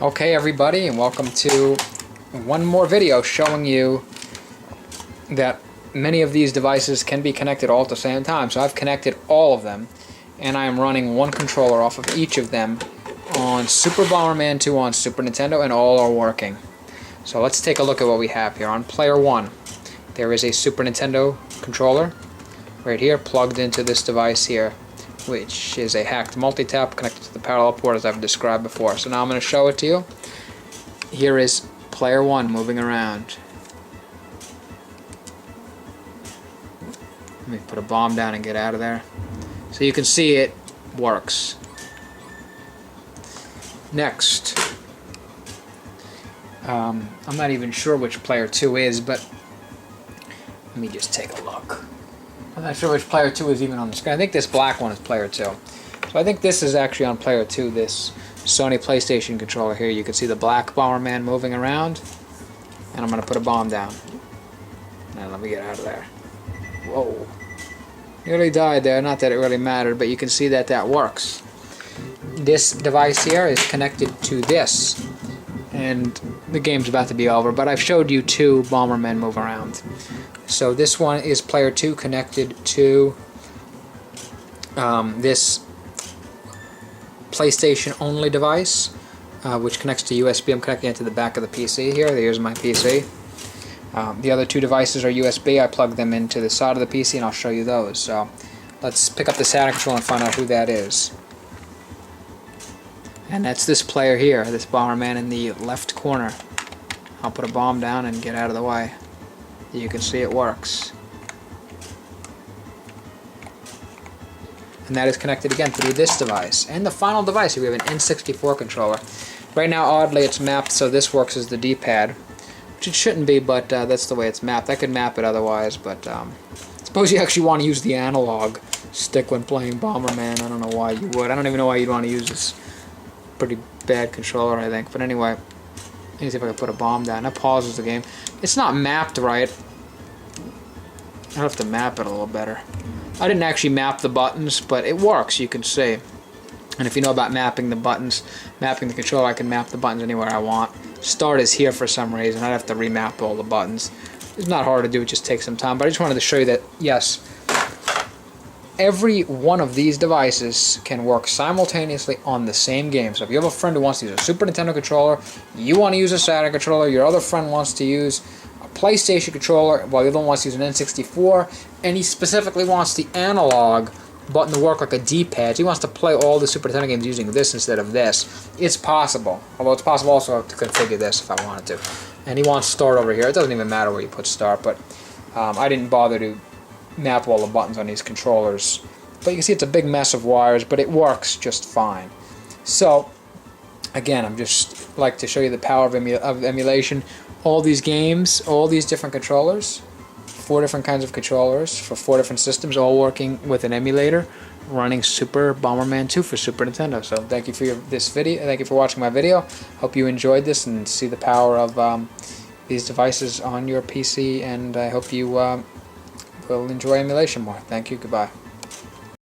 Okay everybody, and welcome to one more video showing you that many of these devices can be connected all at the same time. So I've connected all of them, and I am running one controller off of each of them on Super Bomberman 2 on Super Nintendo, and all are working. So let's take a look at what we have here. On player 1, there is a Super Nintendo controller right here plugged into this device here, which is a hacked multi-tap connected to the parallel port as I've described before. So now I'm going to show it to you. Here is player 1 moving around. Let me put a bomb down and get out of there. So you can see it works. Next, I'm not even sure which player 2 is, but let me just take a look. I'm not sure which player 2 is even on the screen. I think this black one is player 2. So I think this is actually on player 2, this Sony PlayStation controller here. You can see the black Bomberman moving around. And I'm going to put a bomb down. Now let me get out of there. Whoa. Nearly died there. Not that it really mattered, but you can see that that works. This device here is connected to this. And the game's about to be over, but I've showed you 2 Bombermen move around. So this one is player 2 connected to this PlayStation only device, which connects to USB. I'm connecting it to the back of the PC here. Here's my PC. The other 2 devices are USB. I plug them into the side of the PC, and I'll show you those. So let's pick up the SATA controller and find out who that is. And that's this player here, this Bomberman in the left corner. I'll put a bomb down and get out of the way. You can see it works. And that is connected again through this device. And the final device, we have an N64 controller. Right now, oddly, it's mapped so this works as the D-pad, which it shouldn't be, but that's the way it's mapped. I could map it otherwise, but suppose you actually want to use the analog stick when playing Bomberman. I don't know why you would. I don't even know why you'd want to use this pretty bad controller, I think. But anyway, let me see if I can put a bomb down. That pauses the game. It's not mapped right. I'll have to map it a little better. I didn't actually map the buttons, but it works, you can see. And if you know about mapping the buttons, mapping the controller, I can map the buttons anywhere I want. Start is here for some reason. I'd have to remap all the buttons. It's not hard to do, it just takes some time. But I just wanted to show you that, yes, every one of these devices can work simultaneously on the same game. So if you have a friend who wants to use a Super Nintendo controller, you want to use a Saturn controller, your other friend wants to use a PlayStation controller, while the other one wants to use an N64, and he specifically wants the analog button to work like a D-pad. He wants to play all the Super Nintendo games using this instead of this. It's possible. Although it's possible also to configure this if I wanted to. And he wants start over here. It doesn't even matter where you put start, but I didn't bother to map all the buttons on these controllers. But you can see it's a big mess of wires, but it works just fine. So, again, I'm just like to show you the power of emulation. All these games, all these different controllers, 4 different kinds of controllers for 4 different systems, all working with an emulator, running Super Bomberman 2 for Super Nintendo. So thank you for this video. Thank you for watching my video. Hope you enjoyed this and see the power of these devices on your PC, and I hope you will enjoy emulation more. Thank you. Goodbye.